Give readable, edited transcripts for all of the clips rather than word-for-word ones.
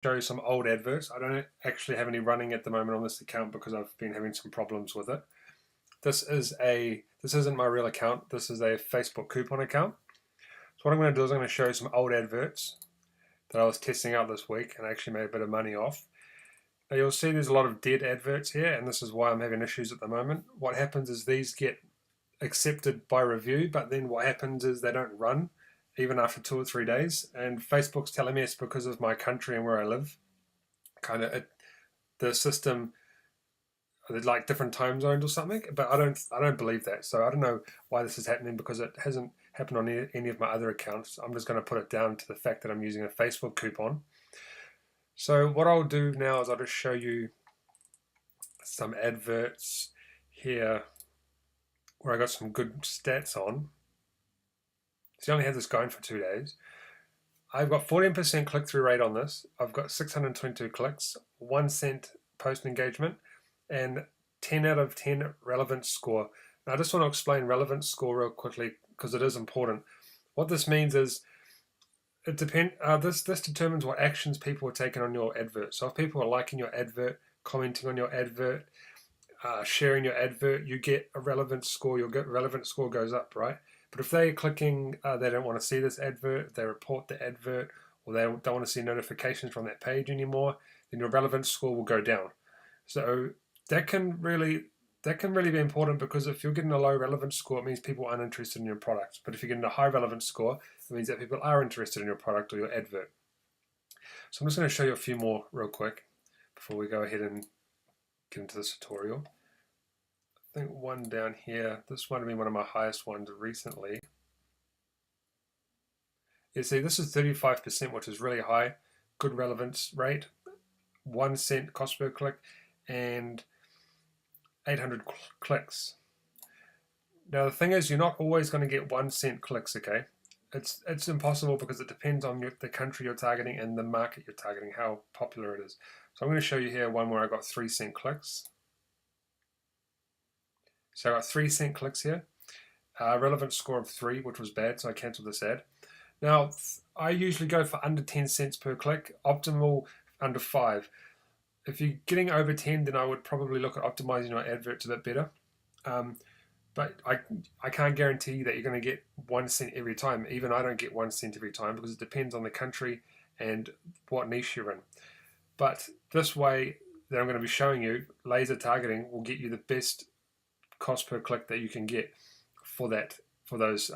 show you some old adverts. I don't actually have any running at the moment on this account because I've been having some problems with it. This isn't my real account. This is a Facebook coupon account. So what I'm going to do is I'm going to show you some old adverts that I was testing out this week and I actually made a bit of money off. Now you'll see there's a lot of dead adverts here, and this is why I'm having issues at the moment. What happens is these get accepted by review, but then what happens is they don't run even after 2 or 3 days, and Facebook's telling me it's because of my country and where I live. The system, like different time zones or something, but I don't believe that. So I don't know why this is happening because it hasn't happened on any of my other accounts. I'm just going to put it down to the fact that I'm using a Facebook coupon. So what I'll do now is I'll just show you some adverts here where I got some good stats on. So I only had this going for 2 days. I've got 14% click-through rate on this. I've got 622 clicks, 1 cent post engagement, and 10 out of 10 relevance score. Now I just want to explain relevance score real quickly because it is important. What this means is this determines what actions people are taking on your advert. So if people are liking your advert, commenting on your advert, sharing your advert, you get a relevance score. Your relevance score goes up, right? But if they're clicking, they don't want to see this advert, they report the advert, or they don't want to see notifications from that page anymore, then your relevance score will go down. So that can really be important because if you're getting a low relevance score, it means people aren't interested in your product. But if you're getting a high relevance score, it means that people are interested in your product or your advert. So I'm just going to show you a few more real quick before we go ahead and get into this tutorial. I think one down here, this might have been one of my highest ones recently. You see, this is 35%, which is really high. Good relevance rate, 1 cent cost per click, and 800 clicks. Now the thing is, you're not always going to get 1 cent clicks, okay? It's impossible because it depends on the country you're targeting and the market you're targeting, how popular it is. So I'm going to show you here one where I got 3 cent clicks. So I got 3 cent clicks here. Relevant score of 3, which was bad, so I cancelled this ad. Now, I usually go for under 10 cents per click, optimal under 5. If you're getting over 10, then I would probably look at optimizing your adverts a bit better. But I can't guarantee that you're going to get 1 cent every time. Even I don't get 1 cent every time because it depends on the country and what niche you're in. But this way that I'm going to be showing you, laser targeting will get you the best cost per click that you can get for those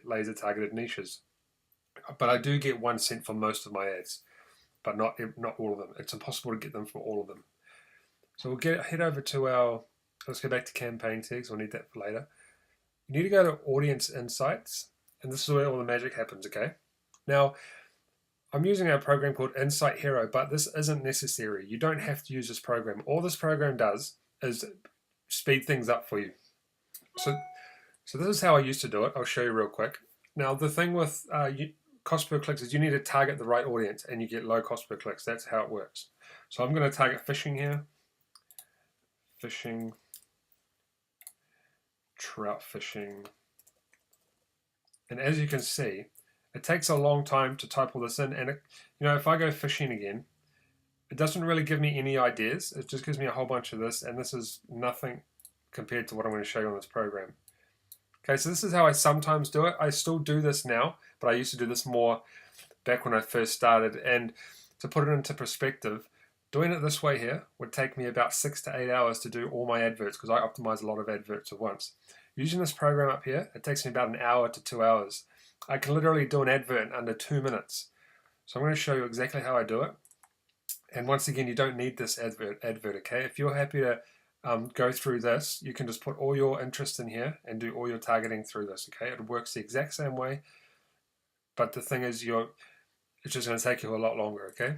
laser targeted niches. But I do get 1 cent for most of my ads, but not all of them. It's impossible to get them for all of them. So we'll head over to let's go back to campaign tags. We'll need that for later. You need to go to audience insights, and this is where all the magic happens, okay? Now, I'm using a program called Insight Hero, but this isn't necessary. You don't have to use this program. All this program does is speed things up for you. So this is how I used to do it. I'll show you real quick. Now, the thing with cost per clicks is you need to target the right audience and you get low cost per clicks. That's how it works. So I'm going to target fishing here. Fishing, trout fishing. And as you can see, it takes a long time to type all this in. And if I go fishing again, it doesn't really give me any ideas. It just gives me a whole bunch of this, and this is nothing compared to what I'm going to show you on this program. Okay, so this is how I sometimes do it. I still do this now, but I used to do this more back when I first started. And to put it into perspective, doing it this way here would take me about 6 to 8 hours to do all my adverts because I optimize a lot of adverts at once. Using this program up here, it takes me about an hour to 2 hours. I can literally do an advert in under 2 minutes. So I'm going to show you exactly how I do it. And once again, you don't need this advert, okay? If you're happy to go through this, you can just put all your interest in here and do all your targeting through this, okay? It works the exact same way, but the thing is it's just going to take you a lot longer, okay?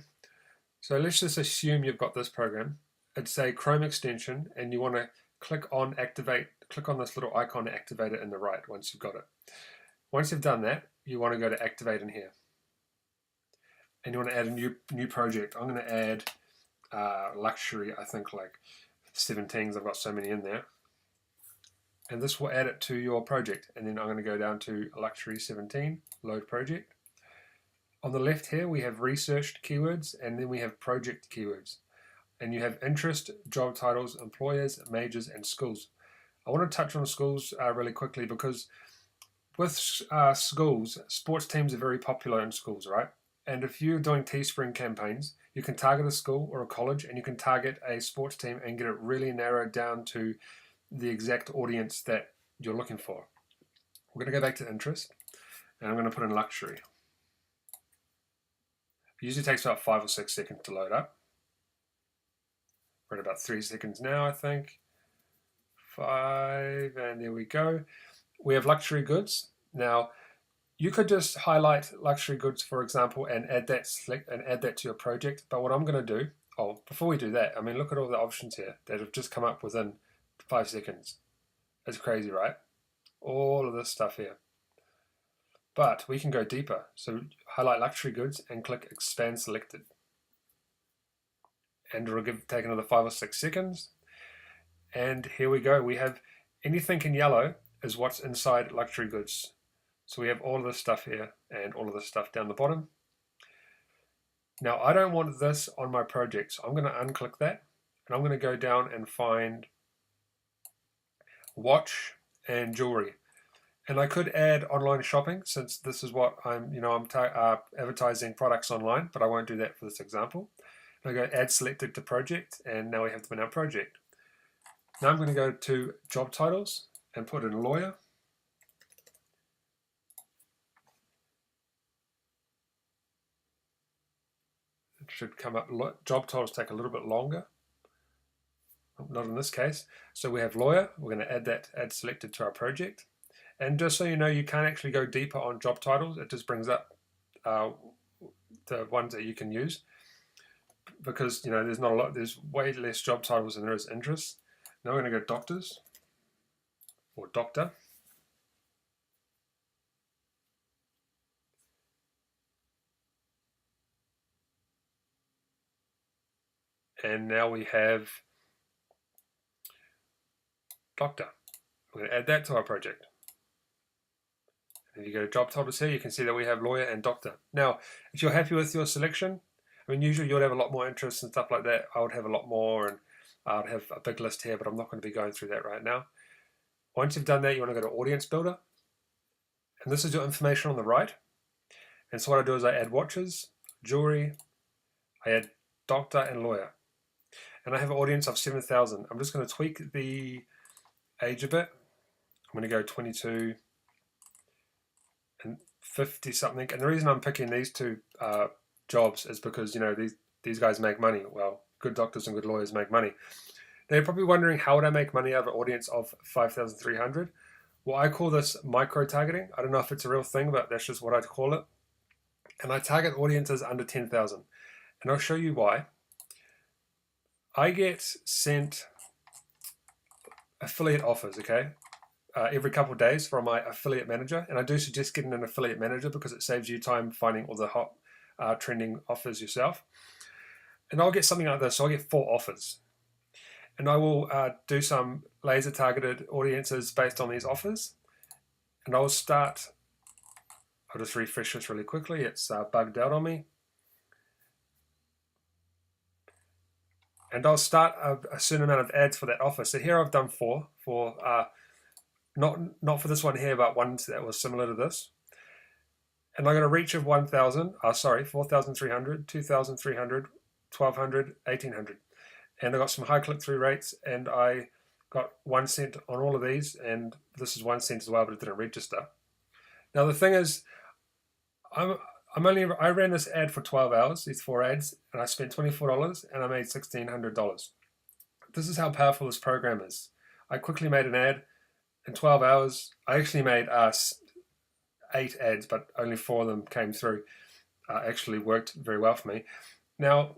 So let's just assume you've got this program. It's a Chrome extension, and you want to click on this little icon to activate it in the right once you've got it. Once you've done that, you want to go to activate in here. And you want to add a new project. I'm going to add luxury, I think like 17s. I've got so many in there. And this will add it to your project. And then I'm going to go down to luxury 17, load project. On the left here, we have researched keywords, and then we have project keywords. And you have interest, job titles, employers, majors, and schools. I want to touch on schools really quickly because with schools, sports teams are very popular in schools, right? And if you're doing Teespring campaigns, you can target a school or a college, and you can target a sports team and get it really narrowed down to the exact audience that you're looking for. We're going to go back to interest, and I'm going to put in luxury. It usually takes about 5 or 6 seconds to load up. We're at about 3 seconds now, I think. 5, and there we go. We have luxury goods. Now, you could just highlight luxury goods, for example, and add that to your project. But what I'm going to do, before we do that, I mean, look at all the options here that have just come up within 5 seconds. It's crazy, right? All of this stuff here. But we can go deeper. So highlight luxury goods and click expand selected. And it'll take another 5 or 6 seconds. And here we go. We have anything in yellow is what's inside luxury goods. So we have all of this stuff here and all of this stuff down the bottom. Now I don't want this on my project, so I'm going to unclick that, and I'm going to go down and find watch and jewelry. And I could add online shopping, since this is what I'm advertising products online, but I won't do that for this example. And I go add selected to project, and now we have them in our project. Now I'm going to go to job titles and put in lawyer. It should come up. Job titles take a little bit longer. Not in this case. So we have lawyer. We're going to add selected to our project. And just so you know, you can't actually go deeper on job titles. It just brings up the ones that you can use, because there's way less job titles than there is interest. Now we're going to go doctors or doctor. And now we have doctor. We're going to add that to our project. If you go to job titles here, you can see that we have lawyer and doctor. Now, if you're happy with your selection, I mean, usually you'll have a lot more interest and stuff like that. I would have a lot more, and I would have a big list here, but I'm not going to be going through that right now. Once you've done that, you want to go to audience builder. And this is your information on the right. And so what I do is I add watches, jewelry, I add doctor and lawyer. And I have an audience of 7,000. I'm just going to tweak the age a bit. I'm going to go 22 and 50 something. And the reason I'm picking these two jobs is because, these guys make money. Well, good doctors and good lawyers make money. Now you're probably wondering, how would I make money out of an audience of 5,300? Well, I call this micro-targeting. I don't know if it's a real thing, but that's just what I'd call it. And I target audiences under 10,000. And I'll show you why. I get sent affiliate offers, okay, every couple of days from my affiliate manager. And I do suggest getting an affiliate manager because it saves you time finding all the hot trending offers yourself. And I'll get something like this. So I'll get 4 offers. And I will do some laser targeted audiences based on these offers. And I'll just refresh this really quickly. It's bugged out on me. And I'll start a certain amount of ads for that offer. So here I've done 4 for, not for this one here, but ones that was similar to this. And I got a reach of 4,300, 2,300, 1,200, 1,800. And I got some high click-through rates, and I got 1 cent on all of these, and this is 1 cent as well, but it didn't register. Now the thing is, I ran this ad for 12 hours, these 4 ads, and I spent $24 and I made $1,600. This is how powerful this program is. I quickly made an ad in 12 hours. I actually made 8 ads, but only 4 of them came through. Actually worked very well for me. Now,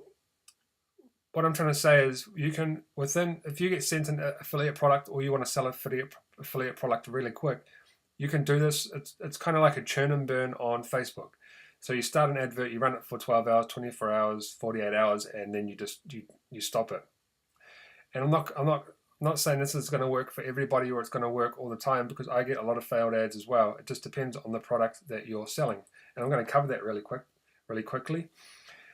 what I'm trying to say is, you can, if you get sent an affiliate product, or you want to sell an affiliate product really quick, you can do this. It's kind of like a churn and burn on Facebook. So you start an advert, you run it for 12 hours, 24 hours, 48 hours, and then you stop it. And I'm not saying this is going to work for everybody, or it's going to work all the time, because I get a lot of failed ads as well. It just depends on the product that you're selling. And I'm going to cover that really quick. really quickly.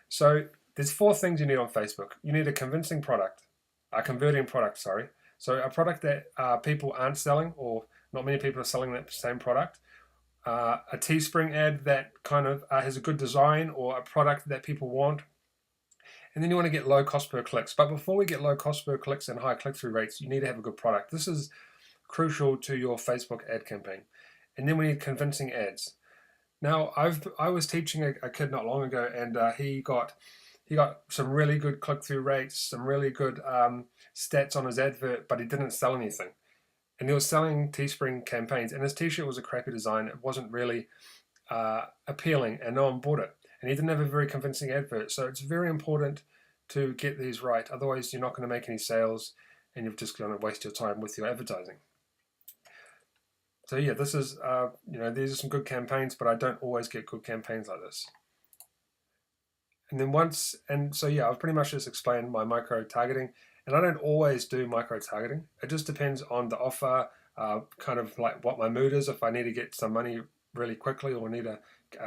So there's 4 things you need on Facebook. You need a convincing product, a converting product, sorry. So a product that people aren't selling, or not many people are selling that same product. A Teespring ad that kind of has a good design, or a product that people want. And then you want to get low cost per clicks. But before we get low cost per clicks and high click-through rates, you need to have a good product. This is crucial to your Facebook ad campaign. And then we need convincing ads. Now, I was teaching a kid not long ago, and he got some really good click-through rates, some really good stats on his advert, but he didn't sell anything. And he was selling Teespring campaigns, and his t-shirt was a crappy design. It wasn't really appealing, and no one bought it. And he didn't have a very convincing advert. So it's very important to get these right. Otherwise, you're not going to make any sales, and you're just going to waste your time with your advertising. So yeah, this is, these are some good campaigns, but I don't always get good campaigns like this. And then I've pretty much just explained my micro-targeting, and I don't always do micro-targeting. It just depends on the offer, kind of like what my mood is. If I need to get some money really quickly, or need to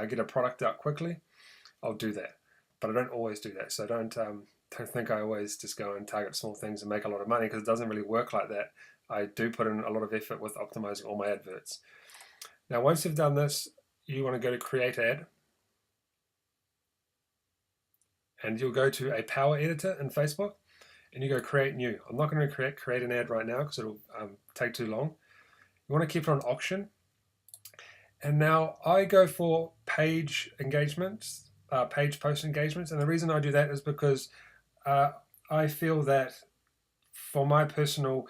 get a product out quickly, I'll do that. But I don't always do that. So don't think I always just go and target small things and make a lot of money, because it doesn't really work like that. I do put in a lot of effort with optimizing all my adverts. Now, once you've done this, you want to go to Create Ad. And you'll go to a power editor in Facebook, and you go Create New. I'm not going to create an ad right now, because it'll take too long. You want to keep it on auction. And now I go for page engagements, page post engagements. And the reason I do that is because I feel that for my personal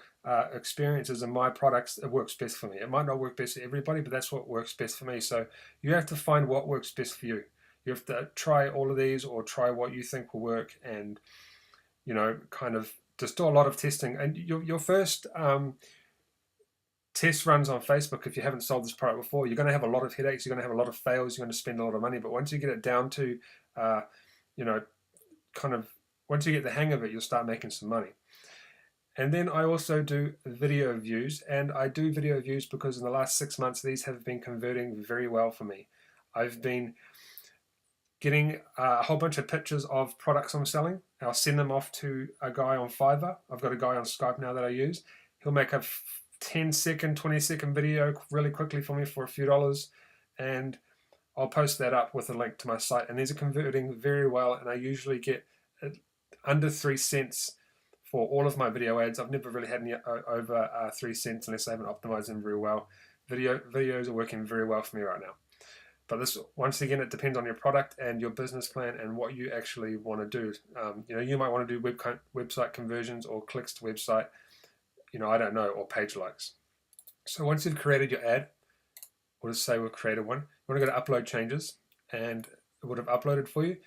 experiences and my products, it works best for me. It might not work best for everybody, but that's what works best for me. So you have to find what works best for you. You have to try all of these, or try what you think will work, and kind of just do a lot of testing. And your first test runs on Facebook, if you haven't sold this product before, you're going to have a lot of headaches, you're going to have a lot of fails, you're going to spend a lot of money. But once you get it down to, once you get the hang of it, you'll start making some money. And then I also do video views, and I do video views because in the last 6 months, these have been converting very well for me. I've been getting a whole bunch of pictures of products I'm selling. I'll send them off to a guy on Fiverr. I've got a guy on Skype now that I use. He'll make a 10-second, 20-second video really quickly for me for a few dollars, and I'll post that up with a link to my site. And these are converting very well, and I usually get under 3 cents for all of my video ads. I've never really had any over 3 cents unless I haven't optimized them very well. Videos are working very well for me right now. But this, once again, it depends on your product and your business plan and what you actually want to do. You might want to do website conversions, or clicks to website, I don't know, or page likes. So once you've created your ad, we'll just say we've created one, you want to go to upload changes, and it would have uploaded for you.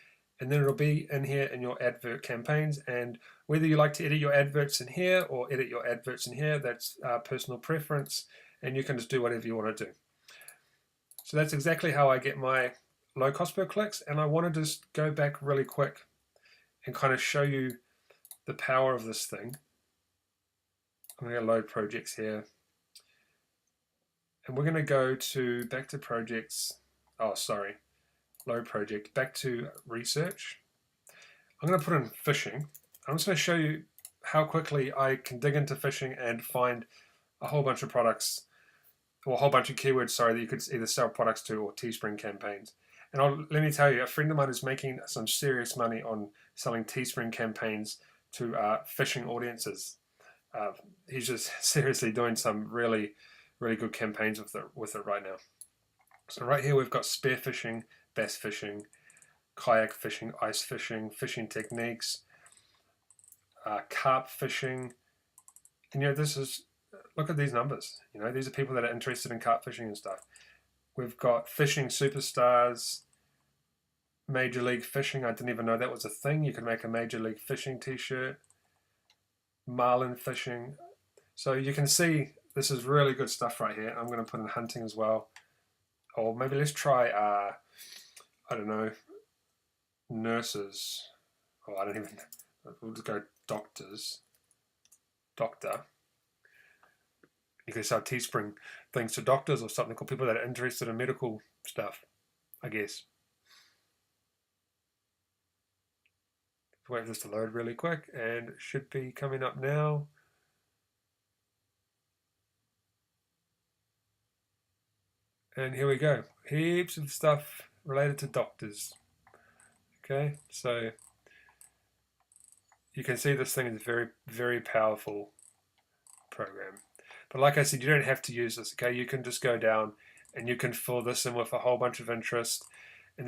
And then it'll be in here in your advert campaigns. And whether you like to edit your adverts in here or edit your adverts in here, that's personal preference. And you can just do whatever you want to do. So that's exactly how I get my low cost per clicks. And I want to just go back really quick and kind of show you the power of this thing. I'm going to load projects here. And we're going to go back to projects. Oh, sorry. Load project. Back to research. I'm going to put in fishing. I'm just going to show you how quickly I can dig into fishing and find a whole bunch of products, or a whole bunch of keywords, that you could either sell products to, or Teespring campaigns. And let me tell you, a friend of mine is making some serious money on selling Teespring campaigns to fishing audiences. He's just seriously doing some really, really good campaigns with it right now. So right here we've got spear fishing, bass fishing, kayak fishing, ice fishing, fishing techniques, carp fishing. And look at these numbers. These are people that are interested in carp fishing and stuff. We've got fishing superstars, Major League Fishing. I didn't even know that was a thing. You could make a Major League Fishing t-shirt. Marlin fishing. So you can see this is really good stuff right here. I'm going to put in hunting as well. Or maybe let's try, I don't know, nurses. Oh, I don't even know. We'll just go doctors. Doctor. You can sell Teespring things to doctors or something, or people that are interested in medical stuff, I guess. Wait for this to load really quick, and it should be coming up now. And here we go. Heaps of stuff related to doctors. Okay, so you can see this thing is a very, very powerful program. But like I said, you don't have to use this, okay? You can just go down and you can fill this in with a whole bunch of interest.